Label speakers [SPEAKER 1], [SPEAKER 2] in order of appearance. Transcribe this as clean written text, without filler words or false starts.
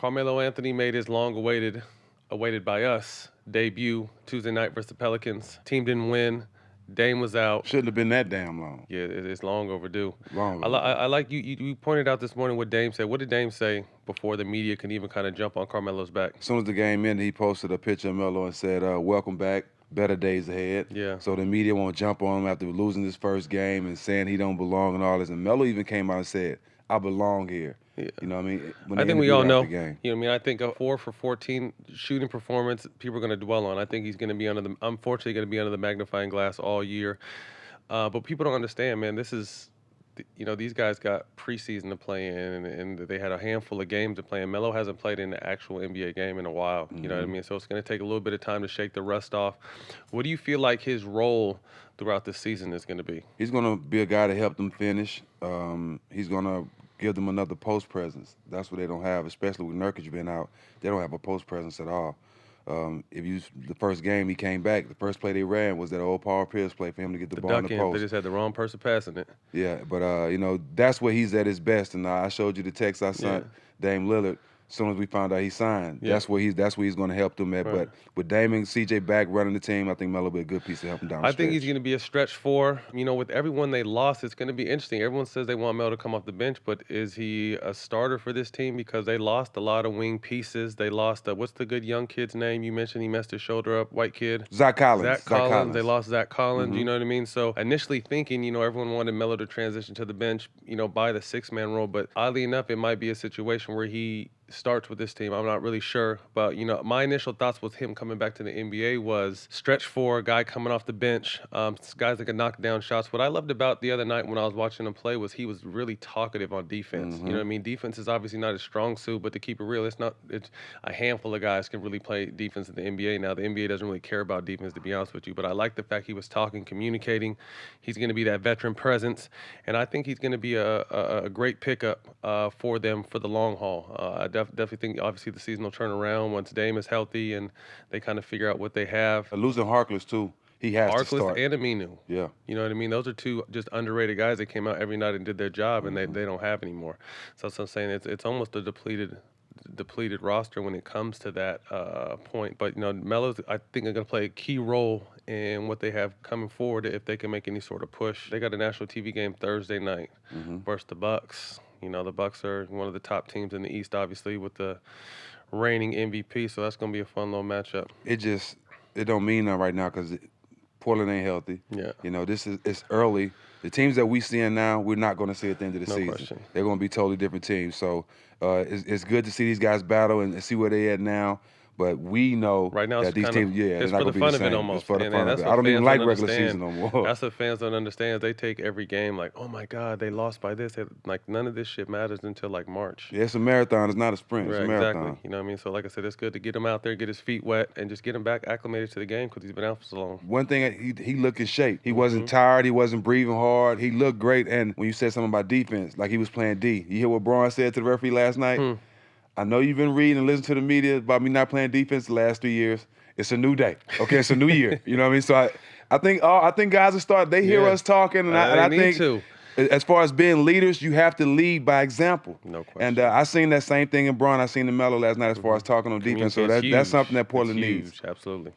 [SPEAKER 1] Carmelo Anthony made his awaited by us, debut Tuesday night versus the Pelicans. Team didn't win. Dame was out.
[SPEAKER 2] Shouldn't have been that damn long.
[SPEAKER 1] Yeah, it's long overdue.
[SPEAKER 2] Long
[SPEAKER 1] I like you pointed out this morning what Dame said. What did Dame say before the media can even kind of jump on Carmelo's back?
[SPEAKER 2] As soon as the game ended, he posted a picture of Melo and said, welcome back, better days ahead.
[SPEAKER 1] Yeah.
[SPEAKER 2] So the media won't jump on him after losing his first game and saying he don't belong and all this. And Melo even came out and said, I belong here.
[SPEAKER 1] Yeah.
[SPEAKER 2] You know what I mean?
[SPEAKER 1] I think we all know. You know what I mean? I think a 4 for 14 shooting performance, people are going to dwell on. I think he's going to be unfortunately going to be under the magnifying glass all year. But people don't understand, man. This is, these guys got preseason to play in, and they had a handful of games to play in. Melo hasn't played in the actual NBA game in a while. You know what I mean? So it's going to take a little bit of time to shake the rust off. What do you feel like his role throughout the season is going to be?
[SPEAKER 2] He's going to be a guy to help them finish. He's going to give them another post presence. That's what they don't have, especially with Nurkic being out. They don't have a post presence at all. The first game he came back, the first play they ran was that old Paul Pierce play for him to get the ball in the post.
[SPEAKER 1] They just had the wrong person passing it.
[SPEAKER 2] Yeah, but that's where he's at his best. And I showed you the text I sent Dame Lillard. As soon as we found out he signed, that's where he's going to help them at. Right. But with Dame and CJ back running the team, I think Melo will be a good piece to help him down the
[SPEAKER 1] stretch.
[SPEAKER 2] I
[SPEAKER 1] think he's going to be a stretch 4. With everyone they lost, it's going to be interesting. Everyone says they want Melo to come off the bench, but is he a starter for this team? Because they lost a lot of wing pieces. They lost, what's the good young kid's name? You mentioned he messed his shoulder up, white kid.
[SPEAKER 2] Zach Collins.
[SPEAKER 1] Zach Collins. They lost Zach Collins, you know what I mean? So initially thinking, everyone wanted Melo to transition to the bench, by the 6-man role. But oddly enough, it might be a situation where he starts with this team. I'm not really sure, but my initial thoughts with him coming back to the NBA was stretch 4, guy coming off the bench, guys that can knock down shots. What I loved about the other night when I was watching him play was he was really talkative on defense. You know what I mean? Defense is obviously not his strong suit, but to keep it real, it's a handful of guys can really play defense in the NBA. Now the NBA doesn't really care about defense, to be honest with you, but I like the fact he was talking, communicating. He's going to be that veteran presence, and I think he's going to be a great pickup for them for the long haul. I definitely think obviously the season will turn around once Dame is healthy and they kind of figure out what they have.
[SPEAKER 2] Losing Harkless too. He has to start.
[SPEAKER 1] Harkless and Aminu.
[SPEAKER 2] Yeah.
[SPEAKER 1] You know what I mean? Those are two just underrated guys that came out every night and did their job, and they don't have anymore. So that's what I'm saying. It's almost a depleted roster when it comes to that point. But Melo's, I think, are going to play a key role in what they have coming forward if they can make any sort of push. They got a national TV game Thursday night versus the Bucks. The Bucks are one of the top teams in the East, obviously, with the reigning MVP. So that's going to be a fun little matchup.
[SPEAKER 2] It don't mean nothing right now because Portland ain't healthy.
[SPEAKER 1] Yeah.
[SPEAKER 2] It's early. The teams that we seeing now, we're not going to see at the end of the season.
[SPEAKER 1] Question.
[SPEAKER 2] They're going to be totally different teams. So it's good to see these guys battle and see where they at now. But we know
[SPEAKER 1] right now
[SPEAKER 2] that these teams,
[SPEAKER 1] it's for the fun of it almost.
[SPEAKER 2] It's for the fun of it. I don't even like regular season no more.
[SPEAKER 1] That's what fans don't understand. They take every game like, oh my God, they lost by this. Like none of this shit matters until like March.
[SPEAKER 2] Yeah, it's a marathon. It's not a sprint. It's a marathon.
[SPEAKER 1] Exactly. You know what I mean? So like I said, it's good to get him out there, get his feet wet, and just get him back acclimated to the game because he's been out for so long.
[SPEAKER 2] One thing, he looked in shape. He wasn't tired. He wasn't breathing hard. He looked great. And when you said something about defense, like he was playing D, you hear what Braun said to the referee last night? I know you've been reading and listening to the media about me not playing defense the last 3 years. It's a new day. Okay, it's a new year. You know what I mean? So I think guys will start. They hear us talking, and I think as far as being leaders, you have to lead by example.
[SPEAKER 1] No question.
[SPEAKER 2] And I seen that same thing in Braun. I seen in Melo last night as far as talking on defense. So that's something that Portland needs.
[SPEAKER 1] Absolutely.